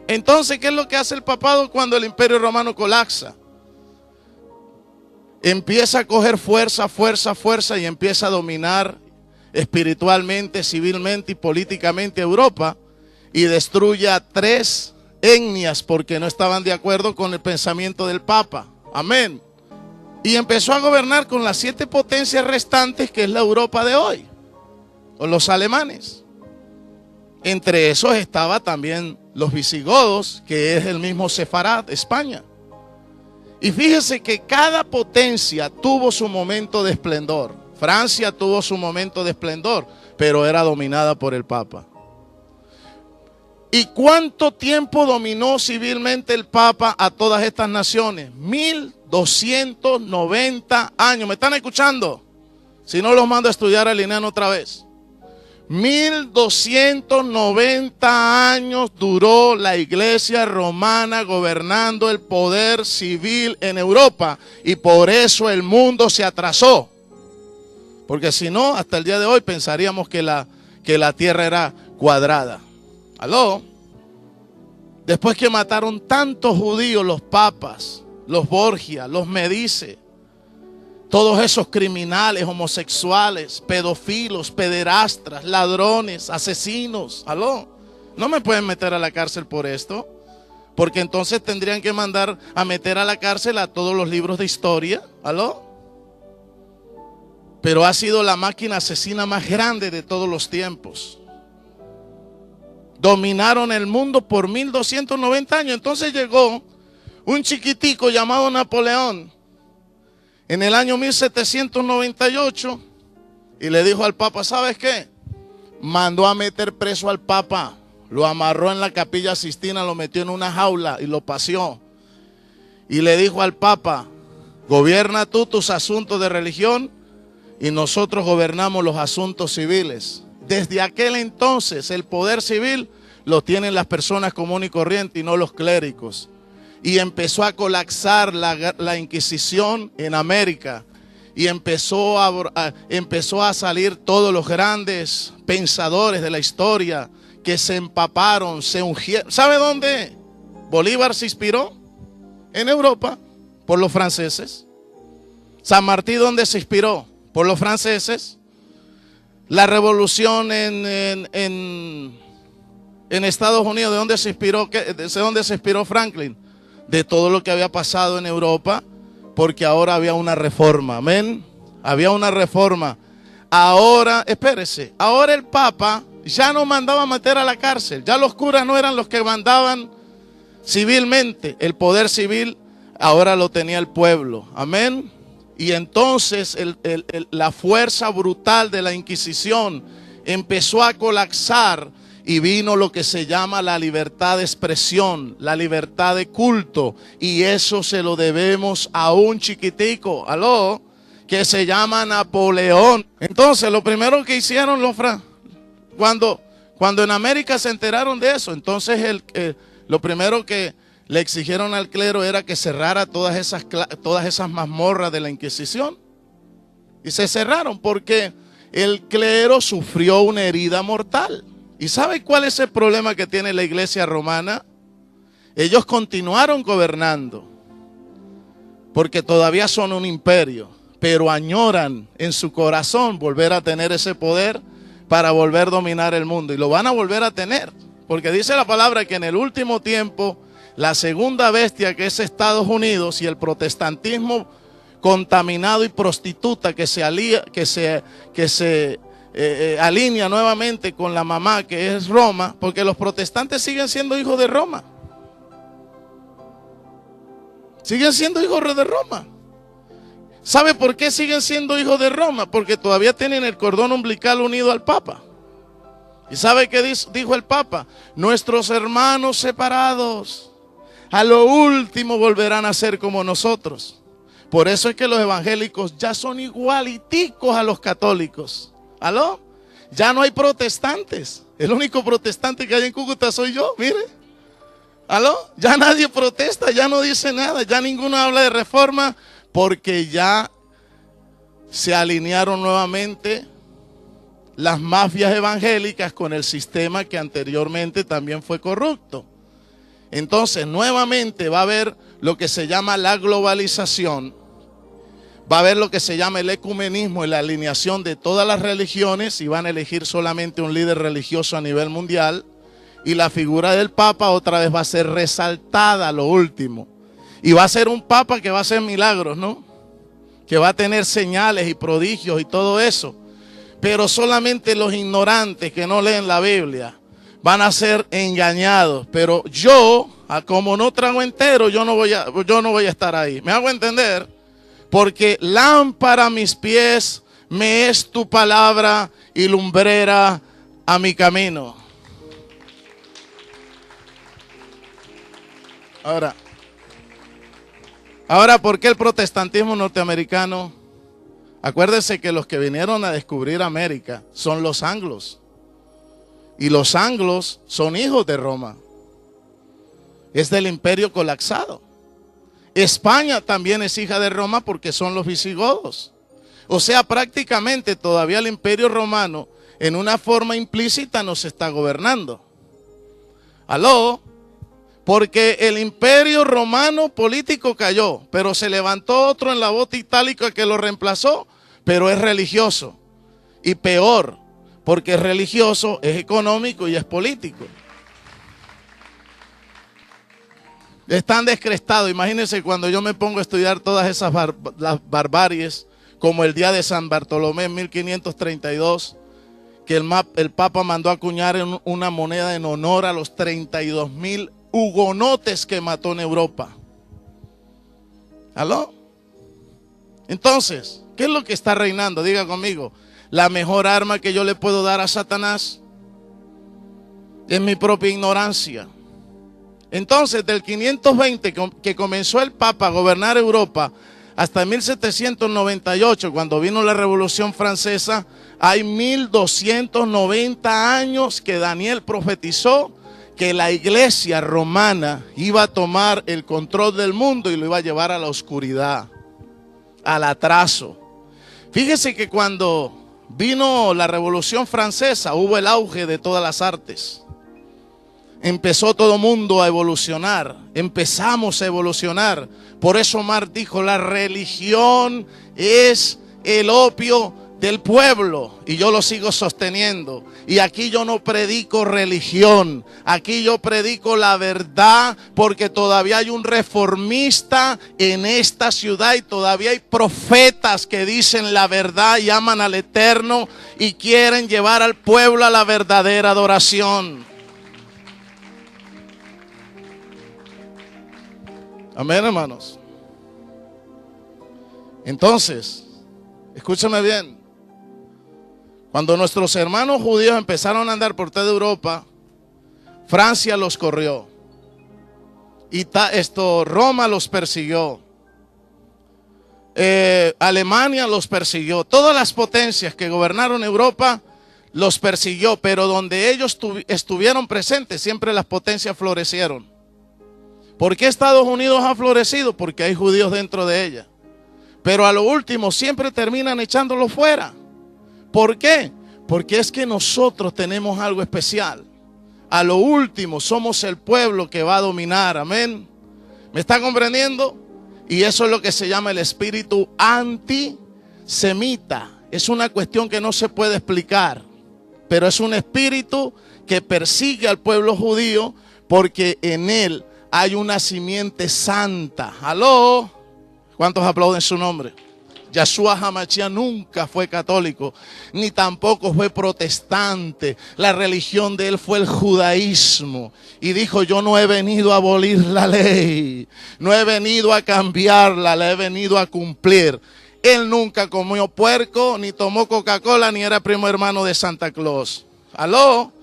Entonces, ¿qué es lo que hace el papado cuando el Imperio Romano colapsa? Empieza a coger fuerza y empieza a dominar espiritualmente, civilmente y políticamente a Europa, y destruye a 3 etnias porque no estaban de acuerdo con el pensamiento del Papa. Amén. Y empezó a gobernar con las 7 potencias restantes, que es la Europa de hoy, o los alemanes. Entre esos estaba también los visigodos, que es el mismo Sefarad, España. Y fíjese que cada potencia tuvo su momento de esplendor. Francia tuvo su momento de esplendor, pero era dominada por el Papa. ¿Y cuánto tiempo dominó civilmente el Papa a todas estas naciones? 1290 años. ¿Me están escuchando? Si no, los mando a estudiar a Lineano otra vez. 1290 años duró la iglesia romana gobernando el poder civil en Europa, y por eso el mundo se atrasó. Porque si no, hasta el día de hoy pensaríamos que la tierra era cuadrada. ¿Aló? Después que mataron tantos judíos, los papas, los Borgia, los Medici, todos esos criminales, homosexuales, pedófilos, pederastras, ladrones, asesinos. ¿Aló? No me pueden meter a la cárcel por esto, porque entonces tendrían que mandar a meter a la cárcel a todos los libros de historia. ¿Aló? Pero ha sido la máquina asesina más grande de todos los tiempos. Dominaron el mundo por 1290 años. Entonces llegó un chiquitico llamado Napoleón en el año 1798 y le dijo al Papa: ¿sabes qué? Mandó a meter preso al Papa, lo amarró en la Capilla Sistina, lo metió en una jaula y lo paseó. Y le dijo al Papa: gobierna tú tus asuntos de religión y nosotros gobernamos los asuntos civiles. Desde aquel entonces el poder civil lo tienen las personas comunes y corrientes y no los clérigos. Y empezó a colapsar la Inquisición en América. Y empezó a salir todos los grandes pensadores de la historia que se empaparon, se ungieron. ¿Sabe dónde Bolívar se inspiró? En Europa, por los franceses. San Martín, ¿dónde se inspiró? Por los franceses. La revolución en Estados Unidos, ¿de dónde se inspiró? ¿De dónde se inspiró Franklin? De todo lo que había pasado en Europa, porque ahora había una reforma. Amén. Había una reforma. Ahora, espérese, ahora el Papa ya no mandaba a meter a la cárcel. Ya los curas no eran los que mandaban civilmente. El poder civil ahora lo tenía el pueblo. Amén. Y entonces la fuerza brutal de la Inquisición empezó a colapsar y vino lo que se llama la libertad de expresión, la libertad de culto. Y eso se lo debemos a un chiquitico, ¿aló? Que se llama Napoleón. Entonces lo primero que hicieron cuando en América se enteraron de eso, entonces lo primero que le exigieron al clero era que cerrara todas esas mazmorras de la Inquisición. Y se cerraron porque el clero sufrió una herida mortal. ¿Y sabe cuál es el problema que tiene la iglesia romana? Ellos continuaron gobernando porque todavía son un imperio, pero añoran en su corazón volver a tener ese poder para volver a dominar el mundo. Y lo van a volver a tener, porque dice la palabra que en el último tiempo la segunda bestia, que es Estados Unidos, y el protestantismo contaminado y prostituta que se alinea nuevamente con la mamá, que es Roma, porque los protestantes siguen siendo hijos de Roma. Siguen siendo hijos de Roma. ¿Sabe por qué siguen siendo hijos de Roma? Porque todavía tienen el cordón umbilical unido al Papa. ¿Y sabe qué dijo el Papa? Nuestros hermanos separados a lo último volverán a ser como nosotros. Por eso es que los evangélicos ya son igualiticos a los católicos. ¿Aló? Ya no hay protestantes. El único protestante que hay en Cúcuta soy yo, mire. ¿Aló? Ya nadie protesta, ya no dice nada, ya ninguno habla de reforma, porque ya se alinearon nuevamente las mafias evangélicas con el sistema que anteriormente también fue corrupto. Entonces, nuevamente va a haber lo que se llama la globalización. Va a haber lo que se llama el ecumenismo y la alineación de todas las religiones, y van a elegir solamente un líder religioso a nivel mundial. Y la figura del Papa otra vez va a ser resaltada, lo último. Y va a ser un Papa que va a hacer milagros, ¿no? Que va a tener señales y prodigios y todo eso. Pero solamente los ignorantes que no leen la Biblia van a ser engañados. Pero yo, como no trago entero, yo no voy a estar ahí. ¿Me hago entender? Porque lámpara a mis pies me es tu palabra y lumbrera a mi camino. Ahora, ¿por qué el protestantismo norteamericano? Acuérdense que los que vinieron a descubrir América son los anglos. Y los anglos son hijos de Roma. Es del imperio colapsado. España también es hija de Roma porque son los visigodos. O sea, prácticamente todavía el imperio romano en una forma implícita nos está gobernando. ¿Aló? Porque el imperio romano político cayó, pero se levantó otro en la bota itálica que lo reemplazó, pero es religioso. Y peor, porque es religioso, es económico y es político. Están descrestados. Imagínense cuando yo me pongo a estudiar todas esas las barbaries, como el día de San Bartolomé en 1532, que el Papa mandó acuñar una moneda en honor a los 32,000 hugonotes que mató en Europa. ¿Aló? Entonces, ¿qué es lo que está reinando? Diga conmigo, la mejor arma que yo le puedo dar a Satanás es mi propia ignorancia. Entonces, del 520 que comenzó el Papa a gobernar Europa hasta 1798, cuando vino la Revolución Francesa, hay 1290 años que Daniel profetizó que la iglesia romana iba a tomar el control del mundo y lo iba a llevar a la oscuridad, al atraso. Fíjese que cuando vino la Revolución Francesa hubo el auge de todas las artes. Empezó todo mundo a evolucionar, empezamos a evolucionar. Por eso Marx dijo, la religión es el opio del pueblo, y yo lo sigo sosteniendo. Y aquí yo no predico religión, aquí yo predico la verdad, porque todavía hay un reformista en esta ciudad y todavía hay profetas que dicen la verdad y aman al Eterno y quieren llevar al pueblo a la verdadera adoración. Amén, hermanos. Entonces, escúchame bien. Cuando nuestros hermanos judíos empezaron a andar por toda Europa, Francia los corrió. Roma los persiguió. Alemania los persiguió. Todas las potencias que gobernaron Europa los persiguió. Pero donde ellos estuvieron presentes, siempre las potencias florecieron. ¿Por qué Estados Unidos ha florecido? Porque hay judíos dentro de ella. Pero a lo último siempre terminan echándolo fuera. ¿Por qué? Porque es que nosotros tenemos algo especial. A lo último somos el pueblo que va a dominar. Amén. ¿Me está comprendiendo? Y eso es lo que se llama el espíritu antisemita. Es una cuestión que no se puede explicar. Pero es un espíritu que persigue al pueblo judío porque en él hay una simiente santa. ¿Aló? ¿Cuántos aplauden su nombre? Yahshua HaMashiach nunca fue católico, ni tampoco fue protestante. La religión de él fue el judaísmo. Y dijo, yo no he venido a abolir la ley, no he venido a cambiarla, la he venido a cumplir. Él nunca comió puerco, ni tomó Coca-Cola, ni era primo hermano de Santa Claus. ¿Aló?